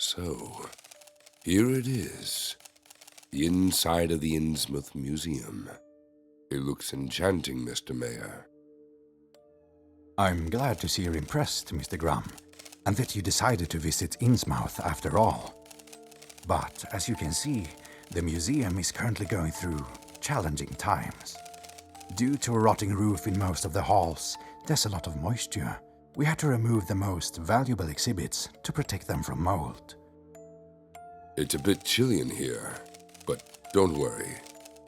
So, here it is. The inside of the Insmouth Museum. It looks enchanting, Mr. Mayor. I'm glad to see you're impressed, Mr. Graham, and that you decided to visit Insmouth after all. But, as you can see, the museum is currently going through challenging times. Due to a rotting roof in most of the halls, there's a lot of moisture. We had to remove the most valuable exhibits to protect them from mold. It's a bit chilly in here, but don't worry.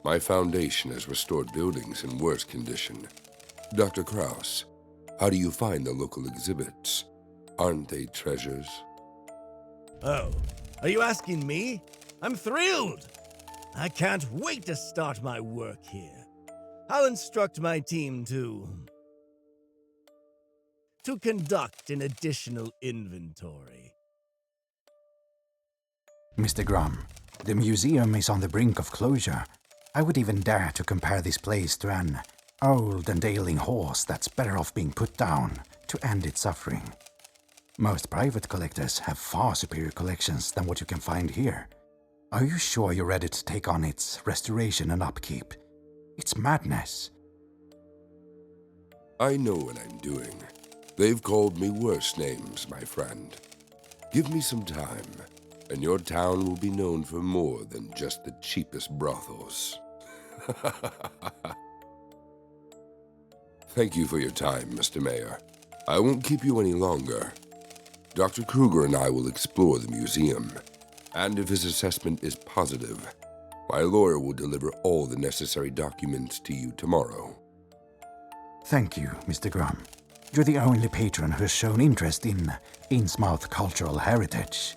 My foundation has restored buildings in worse condition. Dr. Kraus, how do you find the local exhibits? Aren't they treasures? Oh, are you asking me? I'm thrilled! I can't wait to start my work here. I'll instruct my team to conduct an additional inventory. Mr. Graham, the museum is on the brink of closure. I would even dare to compare this place to an old and ailing horse that's better off being put down to end its suffering. Most private collectors have far superior collections than what you can find here. Are you sure you're ready to take on its restoration and upkeep? It's madness. I know what I'm doing. They've called me worse names, my friend. Give me some time, and your town will be known for more than just the cheapest brothels. Thank you for your time, Mr. Mayor. I won't keep you any longer. Dr. Kruger and I will explore the museum, and if his assessment is positive, my lawyer will deliver all the necessary documents to you tomorrow. Thank you, Mr. Graham. You're the only patron who has shown interest in Insmouth cultural heritage.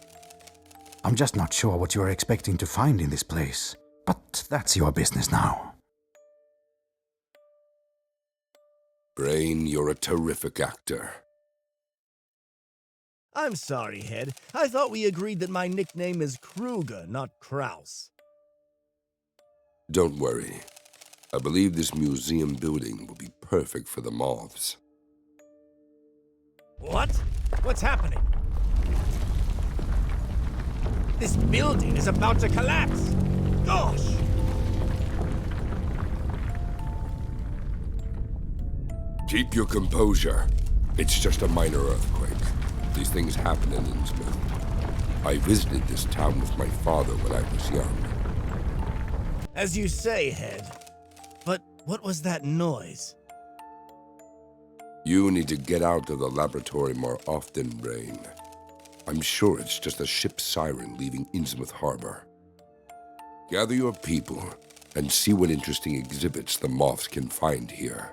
I'm just not sure what you are expecting to find in this place, but that's your business now. Brain, you're a terrific actor. I'm sorry, Head. I thought we agreed that my nickname is Kruger, not Kraus. Don't worry. I believe this museum building will be perfect for the moths. What? What's happening? This building is about to collapse! Gosh! Keep your composure. It's just a minor earthquake. These things happen in Insmouth. I visited this town with my father when I was young. As you say, Head. But what was that noise? You need to get out of the laboratory more often, Brain. I'm sure it's just a ship's siren leaving Insmouth Harbor. Gather your people and see what interesting exhibits the moths can find here.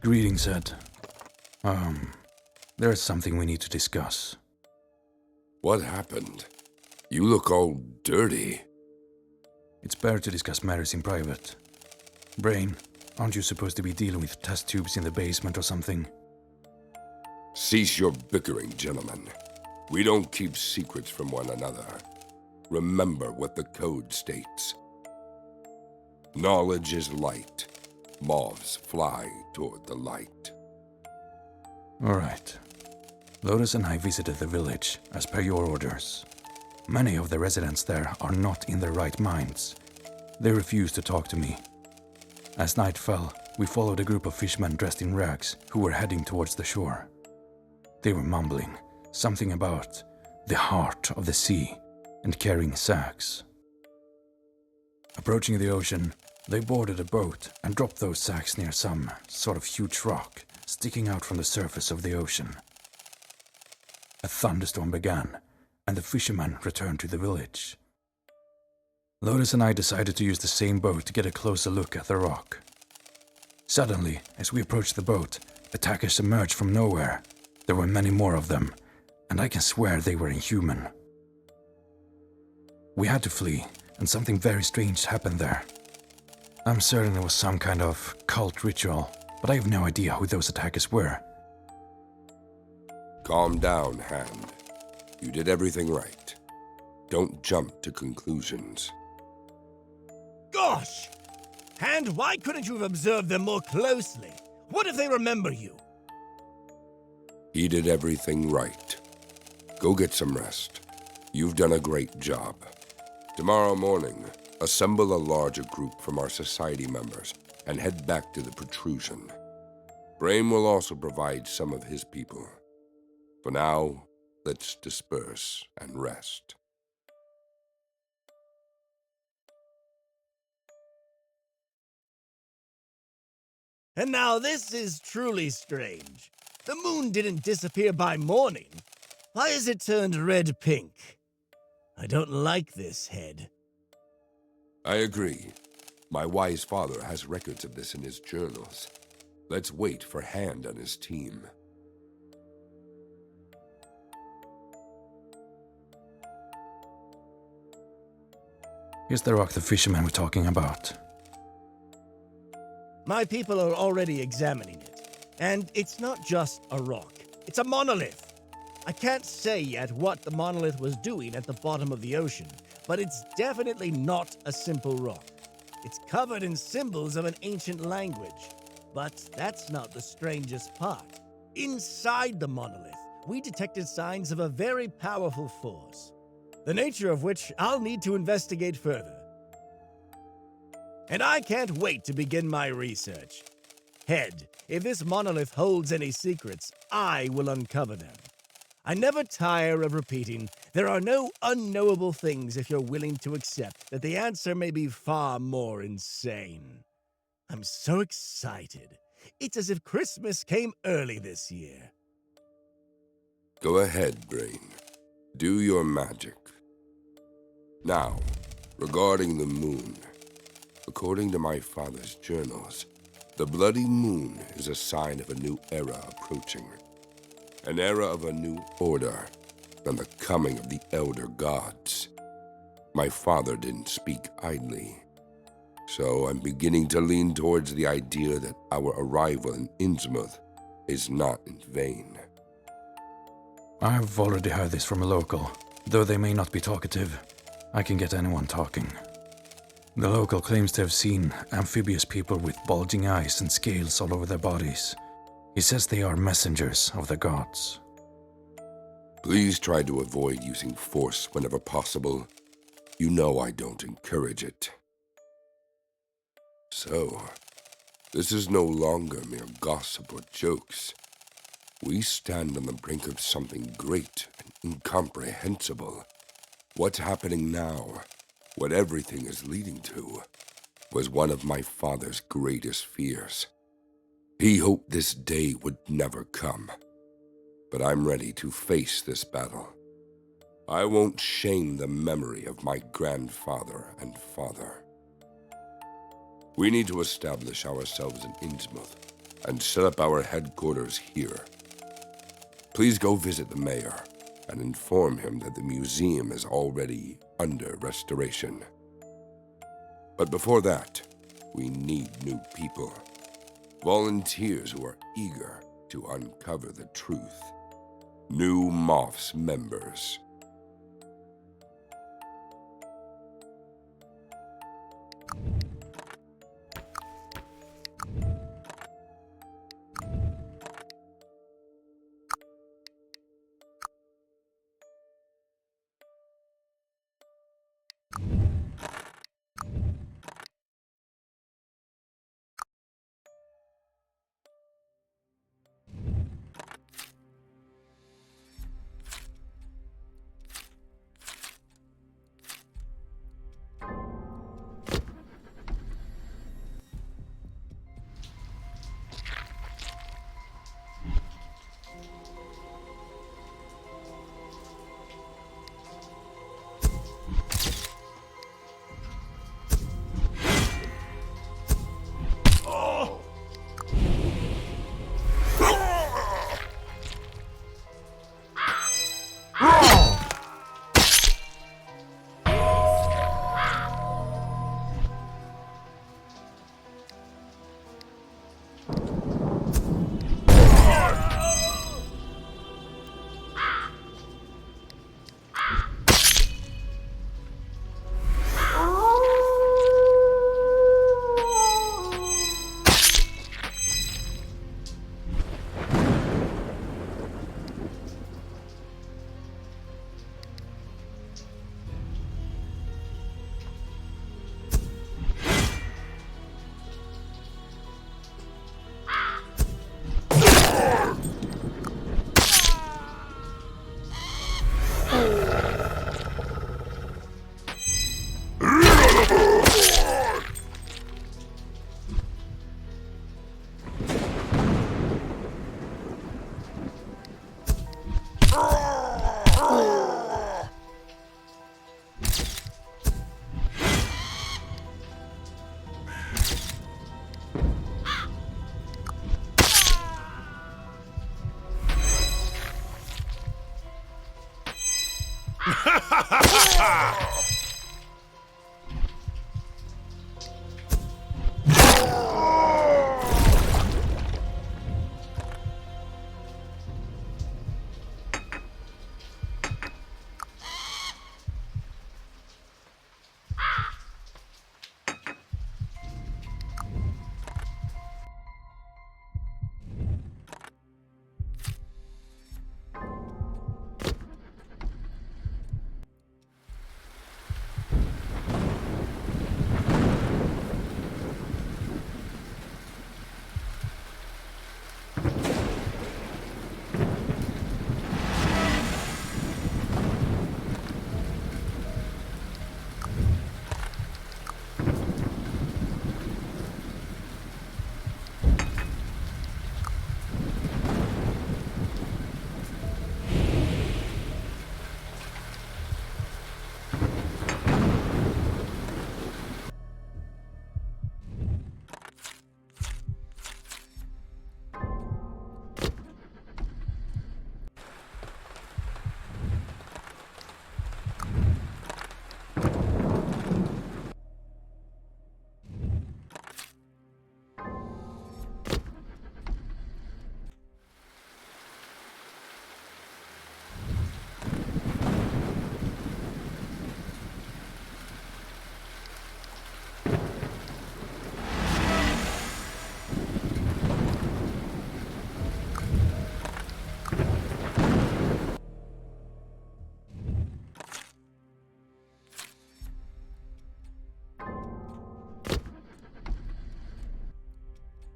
Greetings, Ed. There is something we need to discuss. What happened? You look all dirty. It's better to discuss matters in private. Brain, aren't you supposed to be dealing with test tubes in the basement or something? Cease your bickering, gentlemen. We don't keep secrets from one another. Remember what the code states. Knowledge is light. Moths fly toward the light. All right. Lotus and I visited the village, as per your orders. Many of the residents there are not in their right minds. They refuse to talk to me. As night fell, we followed a group of fishermen dressed in rags who were heading towards the shore. They were mumbling something about the heart of the sea and carrying sacks. Approaching the ocean, they boarded a boat and dropped those sacks near some sort of huge rock sticking out from the surface of the ocean. A thunderstorm began, and the fishermen returned to the village. Lotus and I decided to use the same boat to get a closer look at the rock. Suddenly, as we approached the boat, attackers emerged from nowhere. There were many more of them, and I can swear they were inhuman. We had to flee, and something very strange happened there. I'm certain it was some kind of cult ritual, but I have no idea who those attackers were. Calm down, Hand. You did everything right. Don't jump to conclusions. Gosh! Hand, why couldn't you have observed them more closely? What if they remember you? He did everything right. Go get some rest. You've done a great job. Tomorrow morning, assemble a larger group from our society members and head back to the protrusion. Brain will also provide some of his people. For now, let's disperse and rest. And now this is truly strange. The moon didn't disappear by morning. Why is it turned red-pink? I don't like this, Head. I agree. My wise father has records of this in his journals. Let's wait for Hand and his team. Here's the rock the fishermen were talking about. My people are already examining it. And it's not just a rock. It's a monolith. I can't say yet what the monolith was doing at the bottom of the ocean, but it's definitely not a simple rock. It's covered in symbols of an ancient language. But that's not the strangest part. Inside the monolith, we detected signs of a very powerful force, the nature of which I'll need to investigate further. And I can't wait to begin my research. Head, if this monolith holds any secrets, I will uncover them. I never tire of repeating, there are no unknowable things if you're willing to accept that the answer may be far more insane. I'm so excited. It's as if Christmas came early this year. Go ahead, Brain. Do your magic. Now, regarding the moon. According to my father's journals, the bloody moon is a sign of a new era approaching. An era of a new order and the coming of the elder gods. My father didn't speak idly. So I'm beginning to lean towards the idea that our arrival in Insmouth is not in vain. I've already heard this from a local. Though they may not be talkative, I can get anyone talking. The local claims to have seen amphibious people with bulging eyes and scales all over their bodies. He says they are messengers of the gods. Please try to avoid using force whenever possible. You know I don't encourage it. So, this is no longer mere gossip or jokes. We stand on the brink of something great and incomprehensible. What's happening now, what everything is leading to, was one of my father's greatest fears. He hoped this day would never come. But I'm ready to face this battle. I won't shame the memory of my grandfather and father. We need to establish ourselves in Insmouth and set up our headquarters here. Please go visit the mayor and inform him that the museum is already under restoration. But before that, we need new people. Volunteers who are eager to uncover the truth. New Moths members.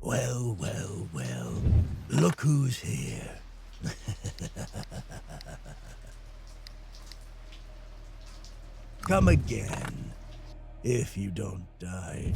Well, well, well. Look who's here. Come again, if you don't die.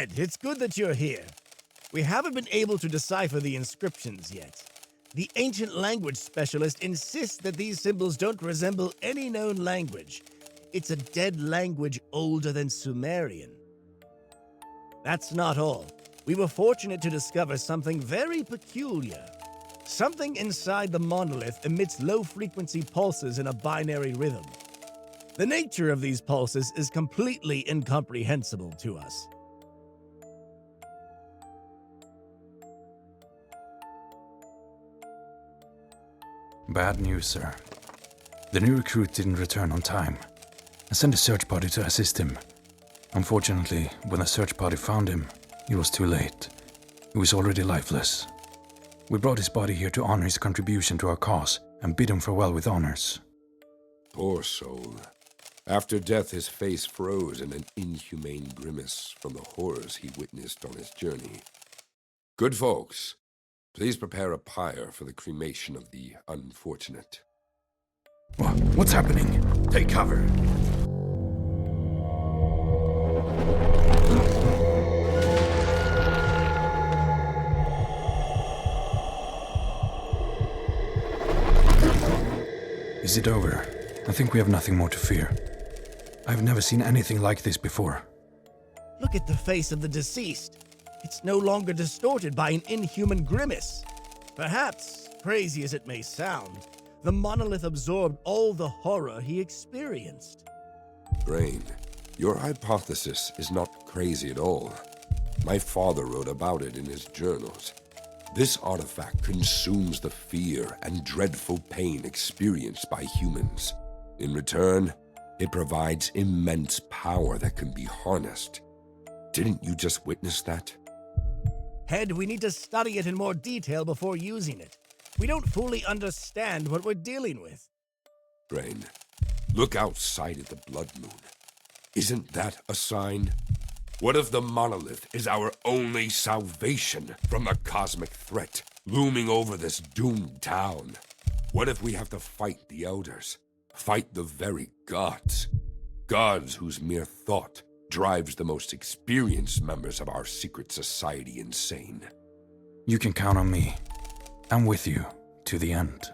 Ed, it's good that you're here. We haven't been able to decipher the inscriptions yet. The ancient language specialist insists that these symbols don't resemble any known language. It's a dead language older than Sumerian. That's not all. We were fortunate to discover something very peculiar. Something inside the monolith emits low-frequency pulses in a binary rhythm. The nature of these pulses is completely incomprehensible to us. Bad news, sir. The new recruit didn't return on time. I sent a search party to assist him. Unfortunately, when the search party found him, it was too late. He was already lifeless. We brought his body here to honor his contribution to our cause and bid him farewell with honors. Poor soul. After death, his face froze in an inhumane grimace from the horrors he witnessed on his journey. Good folks, please prepare a pyre for the cremation of the unfortunate. What's happening? Take cover. Is it over? I think we have nothing more to fear. I've never seen anything like this before. Look at the face of the deceased. It's no longer distorted by an inhuman grimace. Perhaps, crazy as it may sound, the monolith absorbed all the horror he experienced. Brain, your hypothesis is not crazy at all. My father wrote about it in his journals. This artifact consumes the fear and dreadful pain experienced by humans. In return, it provides immense power that can be harnessed. Didn't you just witness that? Head, we need to study it in more detail before using it. We don't fully understand what we're dealing with. Brain, look outside at the blood moon. Isn't that a sign? What if the monolith is our only salvation from the cosmic threat looming over this doomed town? What if we have to fight the elders? Fight the very gods? Gods whose mere thought drives the most experienced members of our secret society insane. You can count on me. I'm with you to the end.